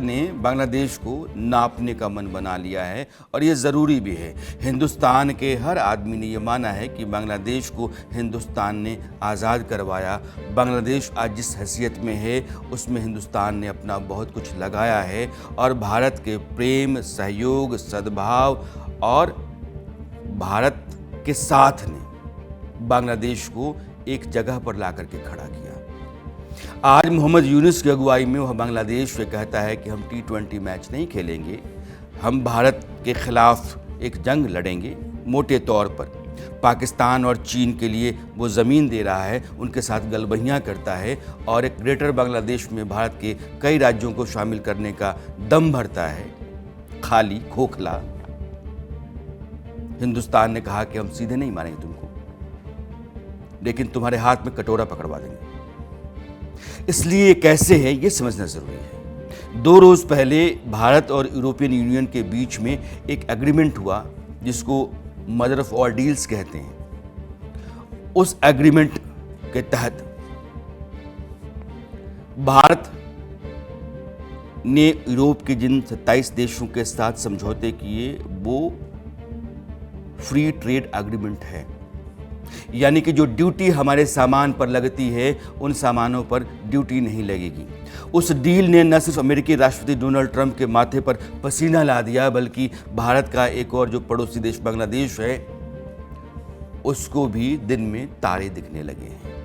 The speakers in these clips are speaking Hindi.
ने बांग्लादेश को नापने का मन बना लिया है और ये ज़रूरी भी है। हिंदुस्तान के हर आदमी ने ये माना है कि बांग्लादेश को हिंदुस्तान ने आज़ाद करवाया। बांग्लादेश आज जिस हैसियत में है उसमें हिंदुस्तान ने अपना बहुत कुछ लगाया है और भारत के प्रेम, सहयोग, सद्भाव और भारत के साथ ने बांग्लादेश को एक जगह पर ला करके खड़ा किया। आज मोहम्मद यूनुस की अगुवाई में वह बांग्लादेश से कहता है कि हम T20 मैच नहीं खेलेंगे, हम भारत के खिलाफ एक जंग लड़ेंगे। मोटे तौर पर पाकिस्तान और चीन के लिए वो ज़मीन दे रहा है, उनके साथ गलबहियाँ करता है और एक ग्रेटर बांग्लादेश में भारत के कई राज्यों को शामिल करने का दम भरता है। खाली खोखला। हिंदुस्तान ने कहा कि हम सीधे नहीं मारेंगे तुमको, लेकिन तुम्हारे हाथ में कटोरा पकड़वा देंगे। इसलिए ये कैसे है ये समझना ज़रूरी है। 2 रोज़ पहले भारत और यूरोपियन यूनियन के बीच में एक एग्रीमेंट हुआ जिसको मदर ऑफ ऑल डील्स कहते हैं। उस एग्रीमेंट के तहत भारत ने यूरोप के जिन 27 देशों के साथ समझौते किए वो फ्री ट्रेड एग्रीमेंट है, यानी कि जो ड्यूटी हमारे सामान पर लगती है उन सामानों पर ड्यूटी नहीं लगेगी। उस डील ने न सिर्फ अमेरिकी राष्ट्रपति डोनाल्ड ट्रंप के माथे पर पसीना ला दिया, बल्कि भारत का एक और जो पड़ोसी देश बांग्लादेश है उसको भी दिन में तारे दिखने लगे हैं।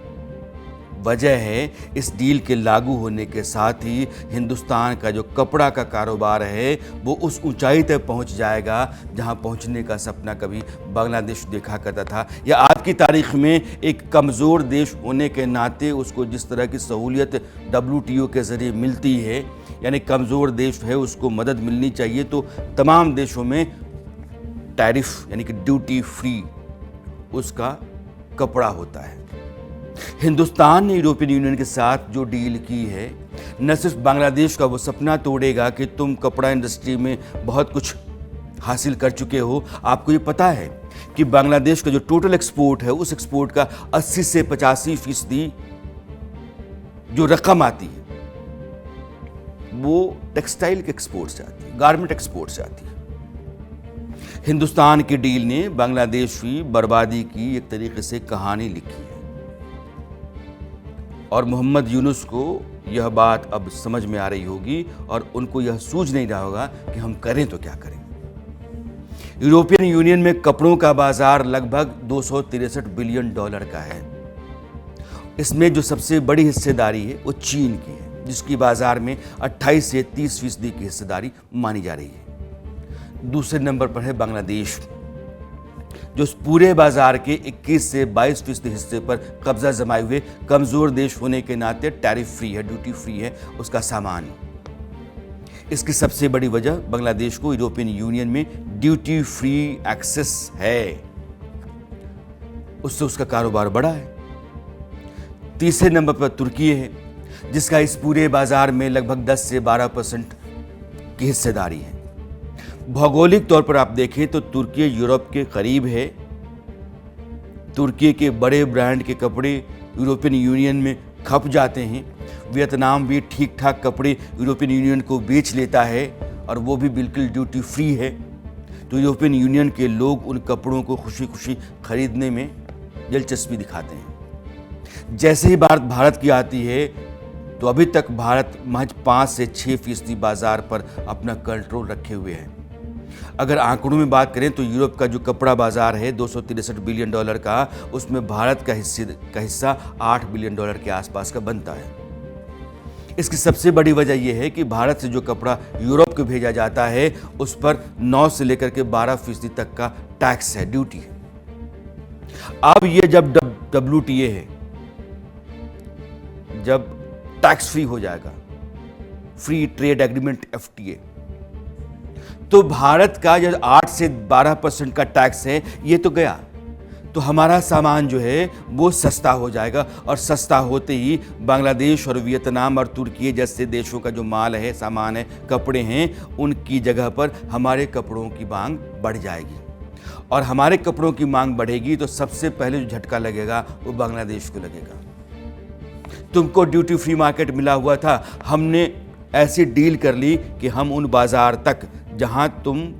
वजह है इस डील के लागू होने के साथ ही हिंदुस्तान का जो कपड़ा का कारोबार है वो उस ऊंचाई तक पहुंच जाएगा जहां पहुंचने का सपना कभी बांग्लादेश देखा करता था। या आज की तारीख में एक कमज़ोर देश होने के नाते उसको जिस तरह की सहूलियत WTO के ज़रिए मिलती है, यानी कमज़ोर देश है उसको मदद मिलनी चाहिए, तो तमाम देशों में टैरिफ यानी कि ड्यूटी फ्री उसका कपड़ा होता है। हिंदुस्तान ने यूरोपियन यूनियन के साथ जो डील की है न सिर्फ बांग्लादेश का वो सपना तोड़ेगा कि तुम कपड़ा इंडस्ट्री में बहुत कुछ हासिल कर चुके हो। आपको ये पता है कि बांग्लादेश का जो टोटल एक्सपोर्ट है उस एक्सपोर्ट का 80 से 85% जो रकम आती है वो टेक्सटाइल के एक्सपोर्ट से आती है, गारमेंट एक्सपोर्ट से आती है। हिंदुस्तान की डील ने बांग्लादेश की बर्बादी की एक तरीके से कहानी लिखी है और मोहम्मद यूनुस को यह बात अब समझ में आ रही होगी और उनको यह सूझ नहीं रहा होगा कि हम करें तो क्या करें। यूरोपियन यूनियन में कपड़ों का बाजार लगभग $263 बिलियन का है। इसमें जो सबसे बड़ी हिस्सेदारी है वो चीन की है, जिसकी बाजार में 28 से 30% की हिस्सेदारी मानी जा रही है। दूसरे नंबर पर है बांग्लादेश, जो इस पूरे बाजार के 21 से 22% हिस्से पर कब्जा जमाए हुए कमज़ोर देश होने के नाते टैरिफ फ्री है, ड्यूटी फ्री है उसका सामान। इसकी सबसे बड़ी वजह बांग्लादेश को यूरोपियन यूनियन में ड्यूटी फ्री एक्सेस है, उससे उसका कारोबार बढ़ा है। तीसरे नंबर पर तुर्की है, जिसका इस पूरे बाजार में लगभग 10 से 12% की हिस्सेदारी है। भौगोलिक तौर पर आप देखें तो तुर्की यूरोप के करीब है। तुर्की के बड़े ब्रांड के कपड़े यूरोपियन यूनियन में खप जाते हैं। वियतनाम भी ठीक ठाक कपड़े यूरोपियन यूनियन को बेच लेता है और वो भी बिल्कुल ड्यूटी फ्री है। तो यूरोपियन यूनियन के लोग उन कपड़ों को खुशी खुशी खरीदने में दिलचस्पी दिखाते हैं। जैसे ही बात भारत की आती है तो अभी तक भारत महज 5 से 6% बाजार पर अपना कंट्रोल रखे हुए है। अगर आंकड़ों में बात करें तो यूरोप का जो कपड़ा बाजार है $263 बिलियन का, उसमें भारत का हिस्सा $8 बिलियन के आसपास का बनता है। इसकी सबसे बड़ी वजह यह है कि भारत से जो कपड़ा यूरोप को भेजा जाता है उस पर 9 से लेकर के 12% तक का टैक्स है, ड्यूटी है। अब ये जब WTA है, जब टैक्स फ्री हो जाएगा, फ्री ट्रेड एग्रीमेंट FTA, तो भारत का जो 8 से 12% का टैक्स है ये तो गया, तो हमारा सामान जो है वो सस्ता हो जाएगा और सस्ता होते ही बांग्लादेश और वियतनाम और तुर्की जैसे देशों का जो माल है, सामान है, कपड़े हैं, उनकी जगह पर हमारे कपड़ों की मांग बढ़ जाएगी और हमारे कपड़ों की मांग बढ़ेगी तो सबसे पहले जो झटका लगेगा वो बांग्लादेश को लगेगा। तुमको ड्यूटी फ्री मार्केट मिला हुआ था, हमने ऐसी डील कर ली कि हम उन बाजार तक जहां तुम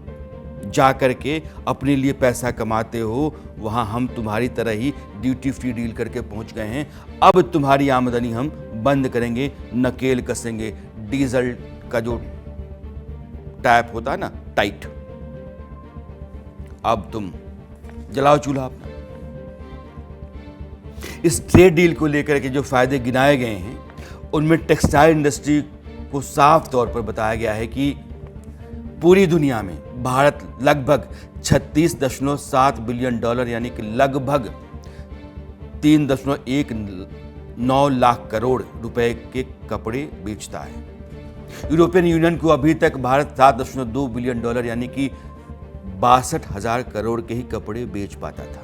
जा कर के अपने लिए पैसा कमाते हो, वहां हम तुम्हारी तरह ही ड्यूटी फ्री डील करके पहुंच गए हैं। अब तुम्हारी आमदनी हम बंद करेंगे, नकेल कसेंगे। डीजल का जो टैप होता है ना, टाइट, अब तुम जलाओ चूल्हा अपना। इस ट्रेड डील को लेकर के जो फायदे गिनाए गए हैं, उनमें टेक्सटाइल इंडस्ट्री को साफ तौर पर बताया गया है कि पूरी दुनिया में भारत लगभग 36.7 बिलियन डॉलर यानी कि लगभग 3.19 लाख करोड़ रुपए के कपड़े बेचता है। यूरोपियन यूनियन को अभी तक भारत 7.2 बिलियन डॉलर यानी कि 62,000 करोड़ के ही कपड़े बेच पाता था।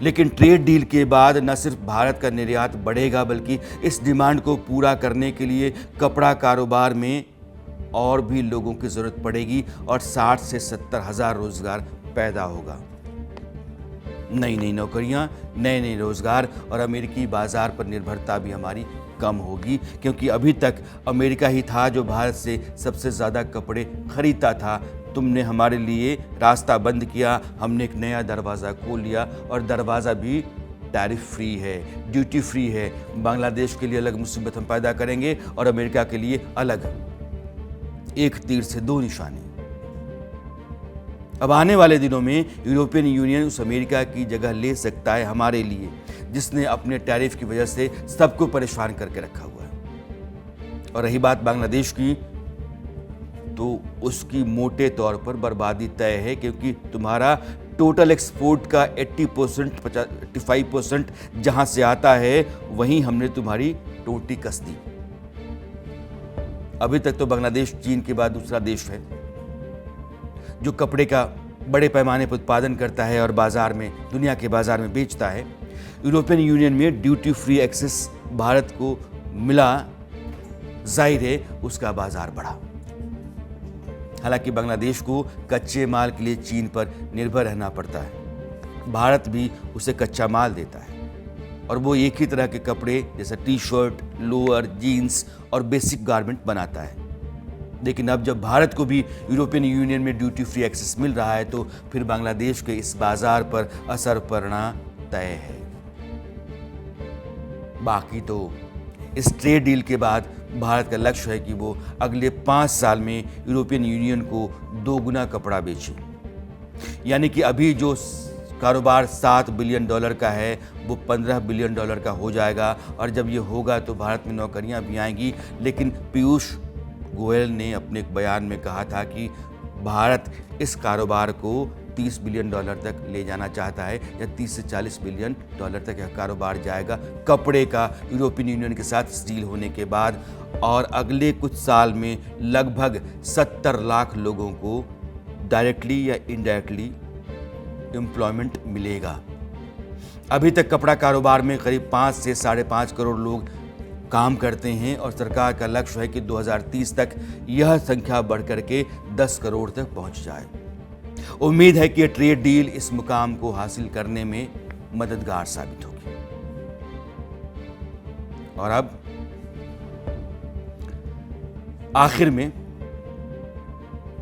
लेकिन ट्रेड डील के बाद न सिर्फ भारत का निर्यात बढ़ेगा, बल्कि इस डिमांड को पूरा करने के लिए कपड़ा कारोबार में और भी लोगों की जरूरत पड़ेगी और 60 से 70 हजार रोजगार पैदा होगा। नई नई नौकरियां, नए नए रोजगार और अमेरिकी बाजार पर निर्भरता भी हमारी कम होगी, क्योंकि अभी तक अमेरिका ही था जो भारत से सबसे ज़्यादा कपड़े खरीदता था। तुमने हमारे लिए रास्ता बंद किया, हमने एक नया दरवाज़ा खोल लिया और दरवाज़ा भी टैरिफ फ्री है, ड्यूटी फ्री है। बांग्लादेश के लिए अलग मुसीबत हम पैदा करेंगे और अमेरिका के लिए अलग। एक तीर से दो निशाने। अब आने वाले दिनों में यूरोपियन यूनियन उस अमेरिका की जगह ले सकता है हमारे लिए, जिसने अपने टैरिफ की वजह से सबको परेशान करके रखा हुआ है। और रही बात बांग्लादेश की, तो उसकी मोटे तौर पर बर्बादी तय है, क्योंकि तुम्हारा टोटल एक्सपोर्ट का 80%, 85% जहां से आता है, वहीं हमने तुम्हारी टोटी कस दी। अभी तक तो बांग्लादेश चीन के बाद दूसरा देश है जो कपड़े का बड़े पैमाने पर उत्पादन करता है और बाजार में, दुनिया के बाजार में बेचता है। यूरोपियन यूनियन में ड्यूटी फ्री एक्सेस भारत को मिला, जाहिर है उसका बाजार बढ़ा। हालांकि बांग्लादेश को कच्चे माल के लिए चीन पर निर्भर रहना पड़ता है, भारत भी उसे कच्चा माल देता है और वो एक ही तरह के कपड़े जैसे टी शर्ट, लोअर, जीन्स और बेसिक गारमेंट बनाता है। लेकिन अब जब भारत को भी यूरोपियन यूनियन में ड्यूटी फ्री एक्सेस मिल रहा है, तो फिर बांग्लादेश के इस बाजार पर असर पड़ना तय है। बाकी तो इस ट्रेड डील के बाद भारत का लक्ष्य है कि वो अगले 5 साल में यूरोपियन यूनियन को 2 गुना कपड़ा बेचे। यानी कि अभी जो कारोबार 7 बिलियन डॉलर का है, वो 15 बिलियन डॉलर का हो जाएगा। और जब ये होगा तो भारत में नौकरियां भी आएंगी। लेकिन पीयूष गोयल ने अपने एक बयान में कहा था कि भारत इस कारोबार को 30 बिलियन डॉलर तक ले जाना चाहता है, या 30 से 40 बिलियन डॉलर तक यह कारोबार जाएगा कपड़े का यूरोपियन यूनियन के साथ डील होने के बाद। और अगले कुछ साल में लगभग 70 लाख लोगों को डायरेक्टली या इनडायरेक्टली एम्प्लॉयमेंट मिलेगा। अभी तक कपड़ा कारोबार में करीब 5 से 5.5 करोड़ लोग काम करते हैं और सरकार का लक्ष्य है कि 2030 तक यह संख्या बढ़कर के 10 करोड़ तक पहुंच जाए। उम्मीद है कि यह ट्रेड डील इस मुकाम को हासिल करने में मददगार साबित होगी। और अब आखिर में